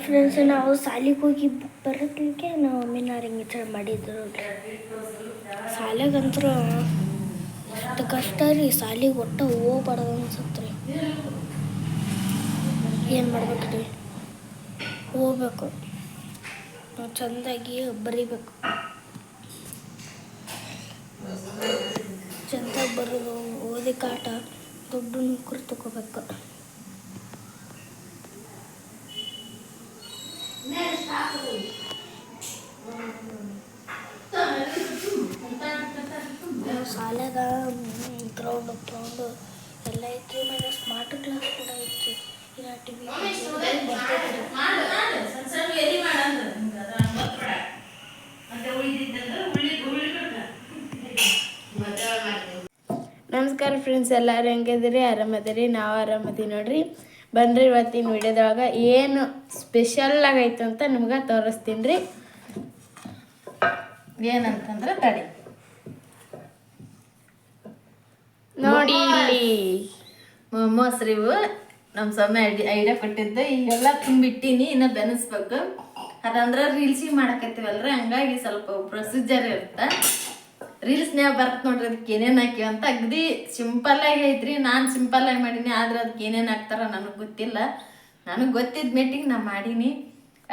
Friends ನಾವು ಸಾಲಿಗೆ ಹೋಗಿ ಬರೋದಕ್ಕೆ ನಾವು ಮಮ್ಮಿನಾರು ಹಿಂಗೆ ಮಾಡಿದ್ರು ಶಾಲೆಗಂತೂ ಎಷ್ಟು ಕಷ್ಟ ರೀ. ಶಾಲಿಗೆ ಒಟ್ಟು ಹೋಗ್ಬಾರ್ದು ಅನ್ಸುತ್ತೆ ರೀ. ಏನು ಮಾಡ್ಬೇಕ್ರಿ, ಹೋಗ್ಬೇಕು, ನಾವು ಚೆಂದಾಗಿ ಬರೀಬೇಕು, ಚೆಂದಾಗಿ ಬರೋದು, ಓದಿ ಕಾಟ ದೊಡ್ಡ ನೌಕರಿ ತಗೋಬೇಕು. ಶಾಲೆಗ ಗ್ರೌಂಡು ಎಲ್ಲ ಐತ್ರಿ. ಮೇಲೆ ಸ್ಮಾರ್ಟ್ ಕ್ಲಾಸ್ ಕೂಡ ಐತ್ರಿ. ಈಗ ಟಿವಿ ನಮಸ್ಕಾರ ಫ್ರೆಂಡ್ಸ್, ಎಲ್ಲರೂ ಹೆಂಗಿದ್ರಿ? ಆರಾಮದಿರಿ? ನಾವು ಆರಾಮದೀವಿ ನೋಡ್ರಿ. ಬನ್ರಿ ಇವತ್ತಿನ ವಿಡಿಯೋದೊಳಗೆ ಏನು ಸ್ಪೆಷಲ್ ಆಗೈತೆ ಅಂತ ನಿಮ್ಗೆ ತೋರಿಸ್ತೀನಿ ರೀ. ಏನಂತಂದ್ರೆ ತಡಿ ನೋಡಿ ಇಲ್ಲಿ ಮೊಮೋಸ್ ಇವು ನಮ್ಮ ಸೊಮ್ಮೆ ಐಡಿಯಾ ಕೊಟ್ಟಿದ್ದೆ. ಈಗೆಲ್ಲ ತುಂಬಿಟ್ಟಿನಿ, ಇನ್ನು ಬೆನೆಸ್ಬೇಕು. ಅದಂದ್ರೆ ರೀಲ್ಸಿಗೆ ಮಾಡಕತ್ತೀವಲ್ರಿ, ಹಂಗಾಗಿ ಸ್ವಲ್ಪ ಪ್ರೊಸೀಜರ್ ಇರುತ್ತೆ. ರೀಲ್ಸ್ನ್ಯಾಗ ಬರ್ತ ನೋಡ್ರಿ ಅದಕ್ಕೆ ಏನೇನು ಹಾಕಿವ ಅಂತ. ಅಗದಿ ಸಿಂಪಲ್ಲಾಗಿ ಐತ್ರಿ. ನಾನು ಸಿಂಪಲ್ಲಾಗಿ ಮಾಡೀನಿ, ಆದ್ರೆ ಅದಕ್ಕೆ ಏನೇನು ಹಾಕ್ತಾರ ನನಗೆ ಗೊತ್ತಿಲ್ಲ. ನನಗೆ ಗೊತ್ತಿದ್ದ ಮೆಟ್ಟಿಗೆ ನಾ ಮಾಡೀನಿ.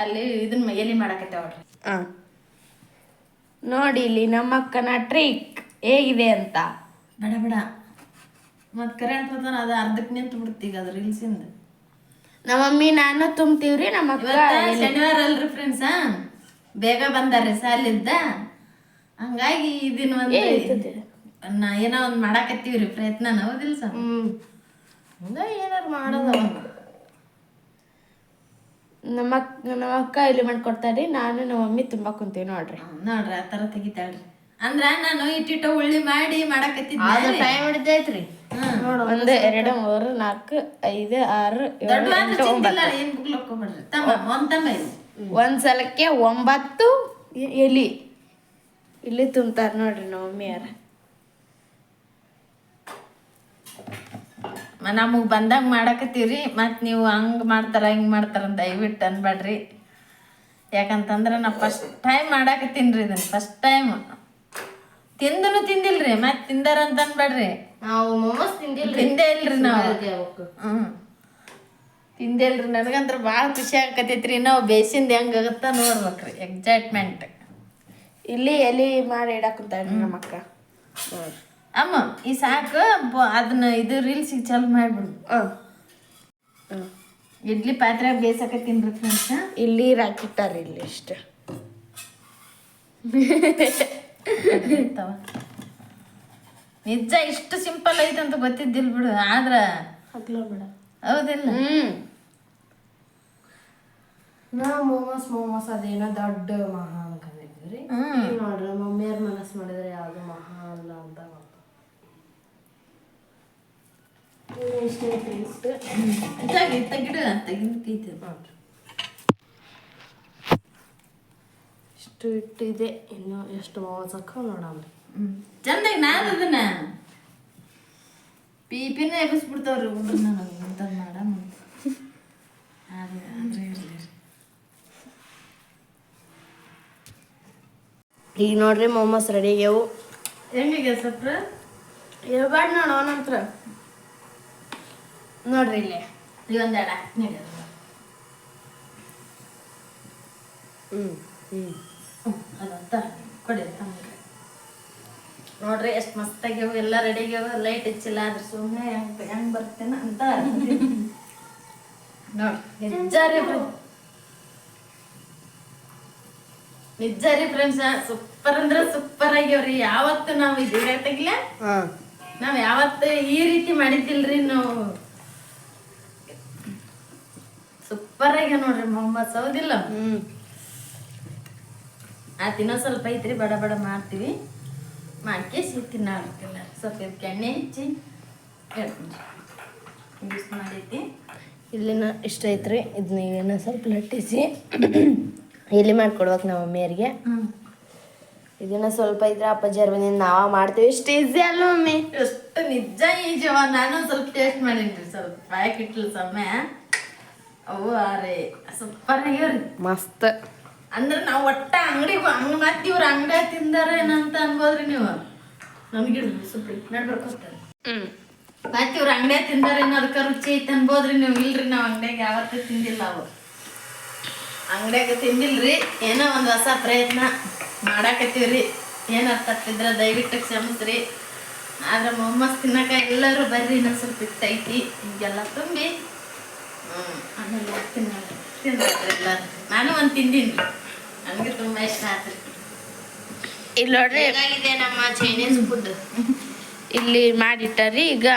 ಅಲ್ಲಿ ಇದನ್ನ ಎಲ್ಲಿ ಮಾಡಕತ್ತೇವ ನೋಡ್ರಿ. ನೋಡಿ ಇಲ್ಲಿ ನಮ್ಮ ಅಕ್ಕನ ಟ್ರಿಕ್ ಹೇಗಿದೆ ಅಂತ. ಬೇಡ ಬೇಡ ಮತ್ತು ಕರೆಂಟ್ ಬರ್ತಾನ, ಅದು ಅರ್ಧಕ್ಕೆ ನಿಂತು ಬಿಡ್ತೀಗ ಅದು ರೀಲ್ಸಿಂದ. ನಮ್ಮ ಮಮ್ಮಿ ನಾನು ತುಂಬ್ತೀವ್ರಿ. ನಮ್ಮ ಅಕ್ಕ ಶನಿವಾರ ಅಲ್ರಿ ಫ್ರೆಂಡ್ಸ, ಬೇಗ ಬಂದಾರ್ರಿ ಸಾಲಿದ್ದ. ಹಂಗಾಗಿ ಇದನ್ನ ಒಂದು ಏನೋ ಒಂದು ಮಾಡಾಕತ್ತೀವ್ರಿ ಪ್ರಯತ್ನ. ಹೌದಿಲ್ಲ ಸರ್? ಏನಾರು ಮಾಡೋದ ನಮ್ಮ ಅಕ್ಕ ಇಲ್ಲಿ ಮಾಡ್ಕೊಡ್ತಾರ್ರಿ. ನಾನು ನಮ್ಮ ಮಮ್ಮಿ ತುಂಬಾ ಕುಂತೀವಿ ನೋಡ್ರಿ. ನೋಡ್ರಿ ಆ ಥರ ತೆಗಿತಾಳ್ರಿ. ಅಂದ್ರ ನಾನು ಇಟ್ಟಿಟ್ಟ ಉಳ್ಳಿ ಮಾಡಿ ಮಾಡಾಕತ್ತಿದ್ದೆ. ಟೈಮ್ ಹಿಡಿದೈತ್ರಿ. 1 2 3 4 5 6 7 8 9 ಏನ್ ಬುಕ್ಲಕ್ಕೋಬೇಡ್ರಿ ತಮ್ಮ ಒಂದ್ ಸಲಕ್ಕೆ 9 ಎಲಿ ಇಲ್ಲಿ ತುಂಬ್ತಾರ ನೋಡ್ರಿ ನಮ್ಮ ಮಮ್ಮಿಯಾರ. ನಮಗ್ ಬಂದಾಗ ಮಾಡಾಕತ್ತೀವ್ರಿ. ಮತ್ ನೀವು ಹಂಗ್ ಮಾಡ್ತಾರ ಹಿಂಗ್ ಮಾಡ್ತಾರ ಅಂತ ದಯವಿಟ್ಟು ಅನ್ಬೇಡ್ರಿ. ಯಾಕಂತಂದ್ರ ನಾ ಫಸ್ಟ್ ಟೈಮ್ ಮಾಡಾಕತ್ತೀನ್ರಿ. ಇದನ್ನ ಫಸ್ಟ್ ಟೈಮ್ ತಿಂದನು ತಿಂದಿಲ್ರಿ, ಮತ್ ತಿಂದಾರ ಅಂತ ಅನ್ಬೇಡ್ರಿ. ನಾವು ಮೊಮೋಸ್ ತಿಂದೇ ಇಲ್ರಿ ನಾವು. ತಿಂದೇ ಇಲ್ರಿ. ನನಗಂತ್ರ ಭಾಳ ಖುಷಿ ಆಕತೈತ್ರಿ. ನಾವು ಬೇಸಿಂದ ಹೆಂಗಾಗತ್ತ ನೋಡ್ಬೇಕ್ರಿ. ಎಕ್ಸೈಟ್ಮೆಂಟ್. ಇಲ್ಲಿ ಎಲಿ ಮಾಡಿ ಇಡಾಕಂತಾಳ್ರಿ ನಮ್ಮ ಅಕ್ಕ. ಅಮ್ಮ ಈ ಸಾಕು, ಅದನ್ನ ಇದು ರೀಲ್ಸಿಗೆ ಚಾಲು ಮಾಡ್ಬಿಡು. ಇಡ್ಲಿ ಪಾತ್ರೆ ಬೇಯಿಸಕತ್ತೀನ್ರಿ ಫ್ರೆಂಡ್ಸ್. ಇಲ್ಲಿ ರಾಕಿಟ್ಟಾರ ಇಲ್ಲಿ ಇಷ್ಟ. ನಿಜ ಇಷ್ಟು ಸಿಂಪಲ್ ಐತೆ ಅಂತ ಗೊತ್ತಿದ್ದಿಲ್ ಬಿಡು. ಆದ್ರ ಬಿಡ ಹೌದಿಲ್ಲ? ನಾ ಮೊಮೋಸ್ ಅದೇನೋ ದೊಡ್ಡ ಮಹಾ ಅನ್ಕೊಂಡಿದ್ವಿ. ನೋಡ್ರಿ ಮಮ್ಮಿಯವ್ರ ಮನಸ್ಸು ಮಾಡಿದ್ರೆ ಯಾವ್ದು ಮಹಾ ಅಲ್ಲ ಅಂತ ಇಷ್ಟು ಇಟ್ಟಿದೆ. ಇನ್ನು ಎಷ್ಟು ಮೊಮೋಸ್ ಹಾಕ ನೋಡಮ್ಮ. ಚಂದಾಗಿ ನಾನು ಅದನ್ನ ಪಿನ ಎಬ್ಬಿಸ್ಬಿಡ್ತಾವ್ರಿ ಹುಡ್ರು. ನನಗೆ ಅಂತ ಮಾಡಮ್ಮ. ಈಗ ನೋಡ್ರಿ ಮೊಮೋಸ್ ರೆಡಿ ಆಗ್ಯಾವು. ಹೆಂಗೆ ಸಪ್ರ ಇರಬಾರ್ದು ನೋಡು ಅವನಂತ್ರ. ನೋಡ್ರಿ ಇಲ್ಲಿ ಇವೊಂದೆಡ ಅದಂತ ಕೊಡಿ ತಮಗೆ. ನೋಡ್ರಿ ಎಷ್ಟು ಮಸ್ತ್ ಆಗ್ಯಾವ, ಎಲ್ಲ ರೆಡಿ ಆಗ್ಯಾವ. ಲೈಟ್ ಹಚ್ಚಿಲ್ಲ, ಆದ್ರೆ ಸುಮ್ಮನೆ ಹೆಂಗ್ ಬರ್ತೇನ ಅಂತ ನೋಡಿ. ನಿಜ ರೀ ಫ್ರೆಂಡ್ಸ್, ಸೂಪರ್ ಅಂದ್ರೆ ಸೂಪರ್ ಆಗ್ಯಾವ್ರಿ. ಯಾವತ್ತು ನಾವು ಇದು ತೆಗಿಲ, ನಾವ್ ಯಾವತ್ತು ಈ ರೀತಿ ಮಾಡಿದ್ದಿಲ್ರಿ ನಾವು. ಸೂಪರ್ ಆಗ್ಯಾವ ನೋಡ್ರಿ ಮೊಹಮ್ಮದ್. ಹೌದಿಲ್ಲ? ಆತ ಇನ್ನೊಂದು ಸ್ವಲ್ಪ ಐತ್ರಿ, ಬಡ ಬಡ ಮಾಡ್ತೀವಿ. ಮಾಡ್ಕೇಸಿ ತಿನ್ನಾಡ್ತಿಲ್ಲ. ಸ್ವಲ್ಪ ಇದಕ್ಕೆ ಎಣ್ಣೆ ಹಚ್ಚಿ ಯೂಸ್ ಮಾಡೈತಿ. ಇಲ್ಲಿನ ಇಷ್ಟ ಐತ್ರಿ. ಇದು ನೀವೇನೋ ಸ್ವಲ್ಪ ಲಟ್ಟಿಸಿ ಇಲ್ಲಿ ಮಾಡ್ಕೊಡ್ಬೇಕು ನಮ್ಮ ಮಮ್ಮಿಯರಿಗೆ. ಇದನ್ನ ಸ್ವಲ್ಪ ಇದ್ರೆ ಅಪ್ಪಾಜಿಯರ್ ಬಂದಿದ್ದು ನಾವ ಮಾಡ್ತೀವಿ. ಇಷ್ಟು ಈಸಿ ಅಲ್ಲ ಮಮ್ಮಿ? ಎಷ್ಟು ನಿಜ ಈಜವ. ನಾನು ಸ್ವಲ್ಪ ಟೇಸ್ಟ್ ಮಾಡೀನಿ. ಸ್ವಲ್ಪ ಪ್ಯಾಕೆಟ್ಲು ಸಮಯ ಅವು ಆರೆ ಸೂಪರ್ ಆಗ್ಯಾವ್ರಿ ಮಸ್ತ್. ಅಂದ್ರೆ ನಾವು ಒಟ್ಟ ಅಂಗಡಿಗೆ ಮತ್ತೆ ಇವ್ರ ಅಂಗಡಿ ತಿಂದಾರ ಏನಂತ ಅನ್ಬೋದ್ರಿ ನೀವು. ನಮ್ಗಿಡ್ರಿ ಸುಪ್ರಿ ನಡ್ಬರ್ಕೋತಾರೆ ಮತ್ತೆ ಇವ್ರ ಅಂಗಡಿಯಾಗ ತಿಂದಾರೇನೋ ಅದಕ್ಕೆ ರುಚಿ ಐತೆ ಅನ್ಬೋದ್ರಿ ನೀವು. ಇಲ್ರಿ ನಾವು ಅಂಗಡಿಯಾಗ ಯಾವತ್ತೂ ತಿಂದಿಲ್ಲ. ಅವು ಅಂಗಡಿಯಾಗ ತಿಂದಿಲ್ರಿ. ಏನೋ ಒಂದು ಹೊಸ ಪ್ರಯತ್ನ ಮಾಡಾಕತ್ತೀವ್ರಿ. ಏನಾರು ತಪ್ಪಿದ್ರೆ ದಯವಿಟ್ಟು ಕ್ಷಮಿಸ್ರಿ. ಆದ್ರೆ ಮೊಮ್ಮಸ್ ತಿನ್ನಕ ಎಲ್ಲರೂ ಬರ್ರಿ. ಇನ್ನೊಂದು ಸ್ವಲ್ಪ ಇಟ್ಟೈತಿ ಹಿಂಗೆಲ್ಲ ತುಂಬಿ ಆಮೇಲೆ ತಿನ್ನೋದ್ರಿ ಎಲ್ಲರೂ. ನಾನು ಒಂದು ತಿಂದೀನಿ, ನನಗೆ ತುಂಬ ಇಷ್ಟ ಆತ್ರಿ. ಇಲ್ಲಿ ನೋಡ್ರಿ ಹೇಗಾಗಿದೆ ನಮ್ಮ ಚೈನೀಸ್ ಫುಡ್. ಇಲ್ಲಿ ಮಾಡಿಟ್ಟಾರಿ. ಈಗ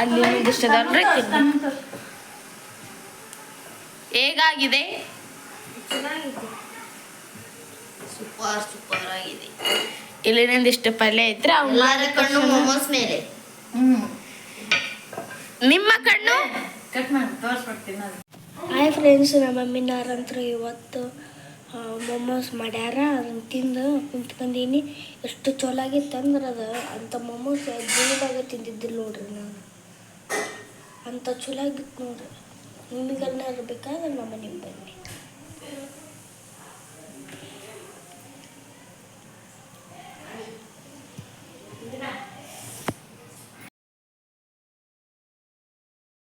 ಅಲ್ಲಿ ಇಷ್ಟದಲ್ರಿ ಹೇಗಾಗಿದೆ? ಸೂಪರ್ ಸೂಪರ್ ಆಗಿದೆ. ಇಲ್ಲಿ ನಂದಿಷ್ಟು ಪಲ್ಯ ಐತ್ರಿ. ಎಲ್ಲಾರ ಕಣ್ಣು ಮೊಮೋಸ್ ಮೇಲೆ. ನಿಮ್ಮ ಕಣ್ಣು ಕಟ್ ಮಾಡಿ ತೋರಿಸ್ಬಿಡ್ತೀನಿ ಅದು. ಹಾಯ್ ಫ್ರೆಂಡ್ಸ್, ನಮ್ಮ ಮಮ್ಮಿನಾರಂತರು ಇವತ್ತು ಮೊಮೋಸ್ ಮಾಡ್ಯಾರ. ಅದನ್ನು ತಿಂದು ಕುಂತ್ಕೊಂಡೀನಿ. ಎಷ್ಟು ಚಲೋ ಆಗಿತ್ತು ಅಂದ್ರೆ ಅದು ಅಂಥ ಮೊಮೋಸ್ ಜೀವದಾಗ ತಿಂದಿದ್ದಿಲ್ಲ ನೋಡ್ರಿ ನಾನು. ಅಂಥ ಚಲೋ ಆಗಿತ್ತು ನೋಡ್ರಿ. ನಿಮಗೆಲ್ಲ ಬೇಕಾದ್ರೆ ನಮ್ಮ ಮನೆಗೆ ಬನ್ನಿ.